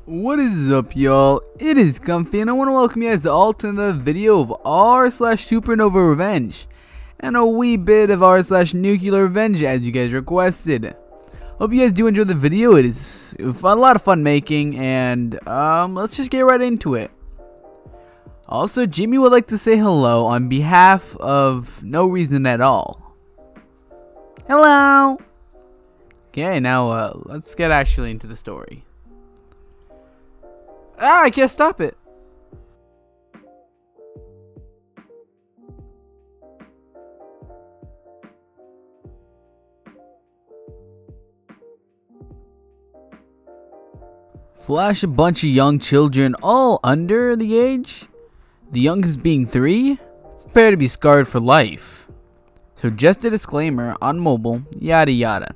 What is up, y'all? It is Comfy, and I want to welcome you guys all to another video of r/SupernovaRevenge, and a wee bit of r/NuclearRevenge as you guys requested. Hope you guys do enjoy the video. It is a lot of fun making, and let's just get right into it. Also, Jimmy would like to say hello on behalf of no reason at all. Hello! Okay, now let's get actually into the story. I can't stop it. Flash a bunch of young children, all under the age, the youngest being 3, prepare to be scarred for life. So just a disclaimer on mobile, yada yada.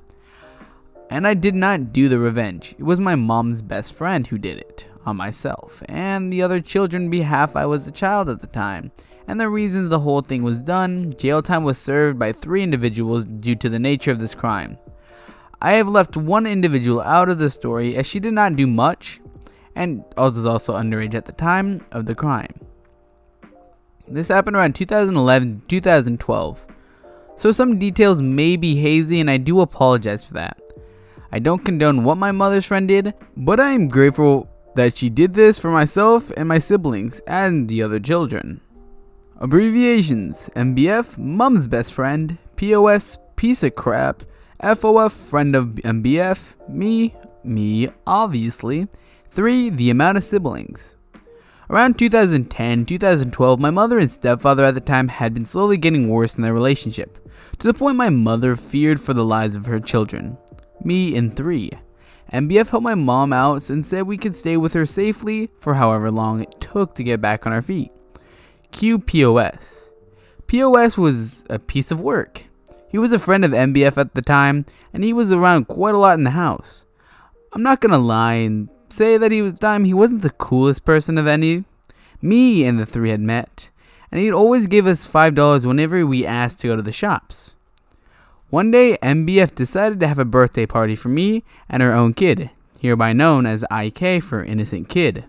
And I did not do the revenge. It was my mom's best friend who did it on myself and the other children behalf. I was a child at the time, and the reasons the whole thing was done. Jail time was served by 3 individuals due to the nature of this crime. I have left one individual out of the story as she did not do much and was also underage at the time of the crime. This happened around 2011-2012, so some details may be hazy, and I do apologize for that. I don't condone what my mother's friend did, but I am grateful that she did this for myself and my siblings and the other children. Abbreviations: MBF, mom's best friend; POS, piece of crap; FOF, friend of MBF; me obviously; 3, the amount of siblings. Around 2010-2012, my mother and stepfather at the time had been slowly getting worse in their relationship, to the point my mother feared for the lives of her children, me and 3. MBF helped my mom out and said we could stay with her safely for however long it took to get back on our feet. Cue POS. POS was a piece of work. He was a friend of MBF at the time, and he was around quite a lot in the house. I'm not gonna lie and say that he wasn't the coolest person of any. Me and the 3 had met, and he'd always give us $5 whenever we asked to go to the shops. One day, MBF decided to have a birthday party for me and her own kid, hereby known as IK for Innocent Kid.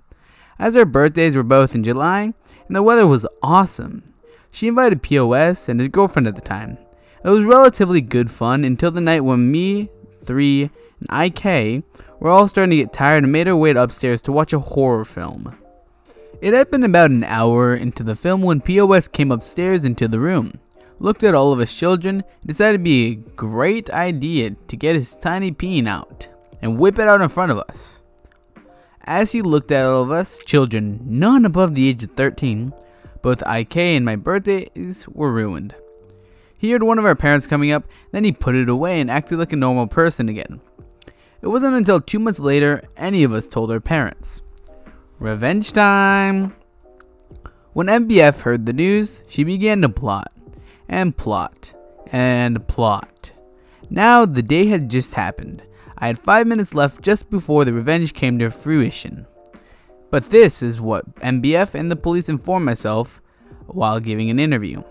As our birthdays were both in July, and the weather was awesome, she invited POS and his girlfriend at the time. It was relatively good fun until the night when me, 3, and IK were all starting to get tired and made our way upstairs to watch a horror film. It had been about an hour into the film when POS came upstairs into the room, looked at all of us children, and decided it'd be a great idea to get his tiny peen out and whip it out in front of us. As he looked at all of us children, none above the age of 13, both IK and my birthdays were ruined. He heard one of our parents coming up, then he put it away and acted like a normal person again. It wasn't until 2 months later any of us told our parents. Revenge time! When MBF heard the news, she began to plot. And plot. And plot. Now the day had just happened. I had 5 minutes left just before the revenge came to fruition. But this is what MBF and the police informed myself while giving an interview.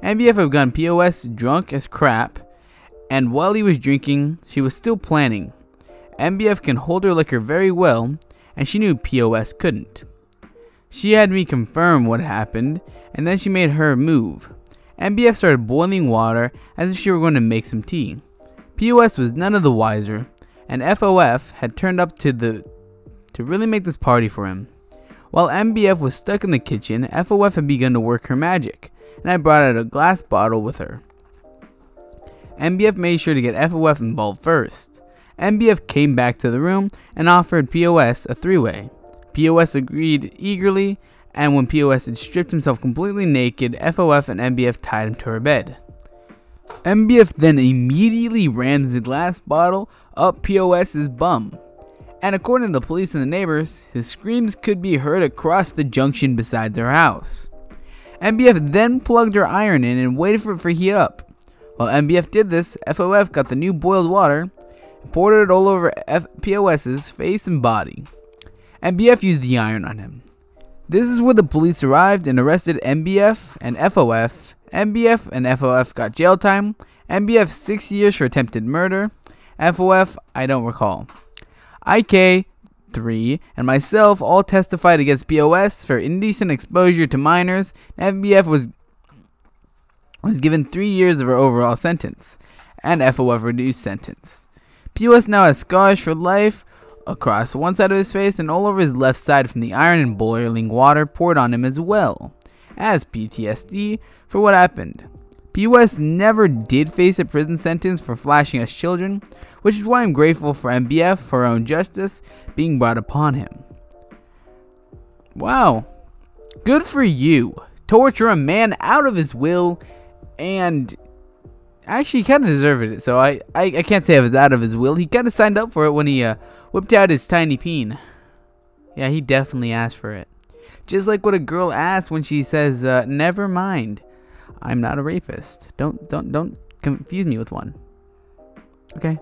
MBF had gotten POS drunk as crap, and while he was drinking, she was still planning. MBF can hold her liquor very well, and she knew POS couldn't. She had me confirm what happened, and then she made her move. MBF started boiling water as if she were going to make some tea. POS was none of the wiser, and FOF had turned up to really make this party for him. While MBF was stuck in the kitchen, FOF had begun to work her magic, and I brought out a glass bottle with her. MBF made sure to get FOF involved first. MBF came back to the room and offered POS a 3-way. POS agreed eagerly, and when POS had stripped himself completely naked, FOF and MBF tied him to her bed. MBF then immediately rams the glass bottle up POS's bum, and according to the police and the neighbors, his screams could be heard across the junction beside their house. MBF then plugged her iron in and waited for it to heat up. While MBF did this, FOF got the new boiled water and poured it all over POS's face and body. MBF used the iron on him. This is where the police arrived and arrested MBF and FOF. MBF and FOF got jail time. MBF 6 years for attempted murder. FOF, I don't recall. IK, 3, and myself all testified against POS for indecent exposure to minors. MBF was given 3 years of her overall sentence, and FOF reduced sentence. POS now has scars for life across one side of his face and all over his left side from the iron and boiling water poured on him, as well as PTSD for what happened. POS never did face a prison sentence for flashing us children, which is why I'm grateful for MBF for her own justice being brought upon him. Wow, good for you. Torture a man out of his will, and actually he kind of deserved it, so I can't say it was out of his will. He kind of signed up for it when he whipped out his tiny peen. Yeah, he definitely asked for it. Just like what a girl asks when she says, never mind, I'm not a rapist. Don't confuse me with one. Okay.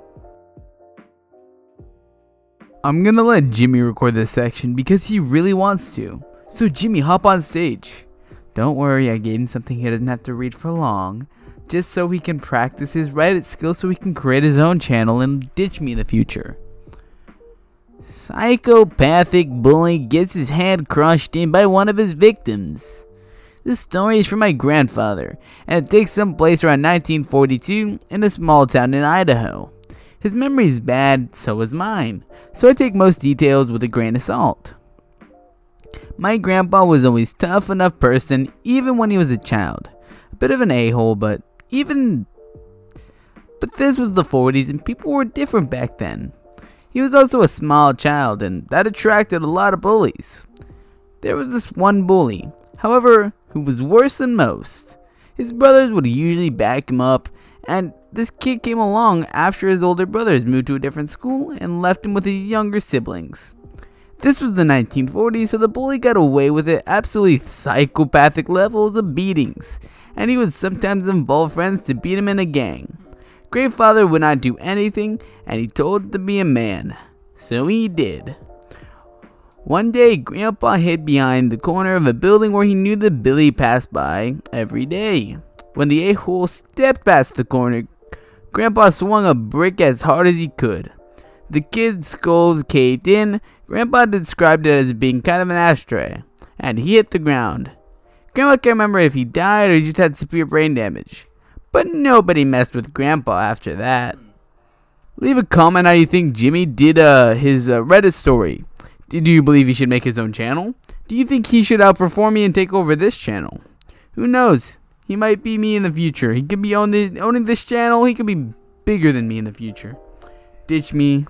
I'm gonna let Jimmy record this section because he really wants to. So Jimmy, hop on stage. Don't worry, I gave him something he doesn't have to read for long, just so he can practice his Reddit skills so he can create his own channel and ditch me in the future. Psychopathic bully gets his head crushed in by one of his victims. This story is from my grandfather, and it takes some place around 1942 in a small town in Idaho. His memory is bad, so is mine, so I take most details with a grain of salt. My grandpa was always a tough enough person, even when he was a child. A bit of an a-hole, but this was the 40s and people were different back then. He was also a small child, and that attracted a lot of bullies. There was this one bully, however, who was worse than most. His brothers would usually back him up, and this kid came along after his older brothers moved to a different school and left him with his younger siblings. This was the 1940s, so the bully got away with it, absolutely psychopathic levels of beatings, and he would sometimes involve friends to beat him in a gang. Grandfather would not do anything, and he told him to be a man, so he did. One day, Grandpa hid behind the corner of a building where he knew that Billy passed by every day. When the a-hole stepped past the corner, Grandpa swung a brick as hard as he could. The kid's skull caved in. Grandpa described it as being kind of an ashtray, and he hit the ground. Grandpa can't remember if he died or he just had severe brain damage, but nobody messed with Grandpa after that. Leave a comment how you think Jimmy did his Reddit story. Do you believe he should make his own channel? Do you think he should outperform me and take over this channel? Who knows? He might be me in the future. He could be owning this channel. He could be bigger than me in the future. Ditch me.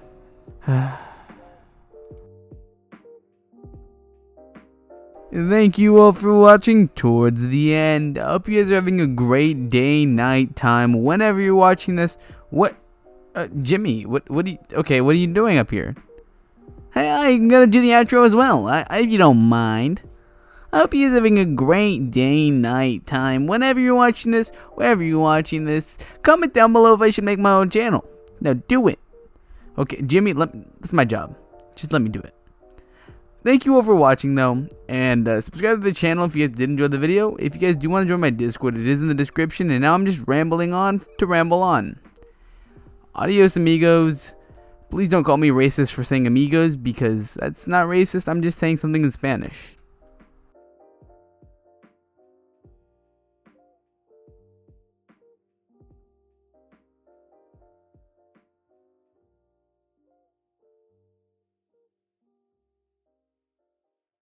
Thank you all for watching towards the end. I hope you guys are having a great day, night, time, whenever you're watching this. What? Jimmy, what are you doing up here? Hey, I'm gonna do the outro as well, if you don't mind. I hope you guys are having a great day, night, time, whenever you're watching this, wherever you're watching this. Comment down below if I should make my own channel. Now do it. Okay, Jimmy, that's my job. Just let me do it. Thank you all for watching, though, and subscribe to the channel if you guys did enjoy the video. If you guys do want to join my Discord, it is in the description, and now I'm just rambling on to ramble on. Adios, amigos. Please don't call me racist for saying amigos, because that's not racist. I'm just saying something in Spanish.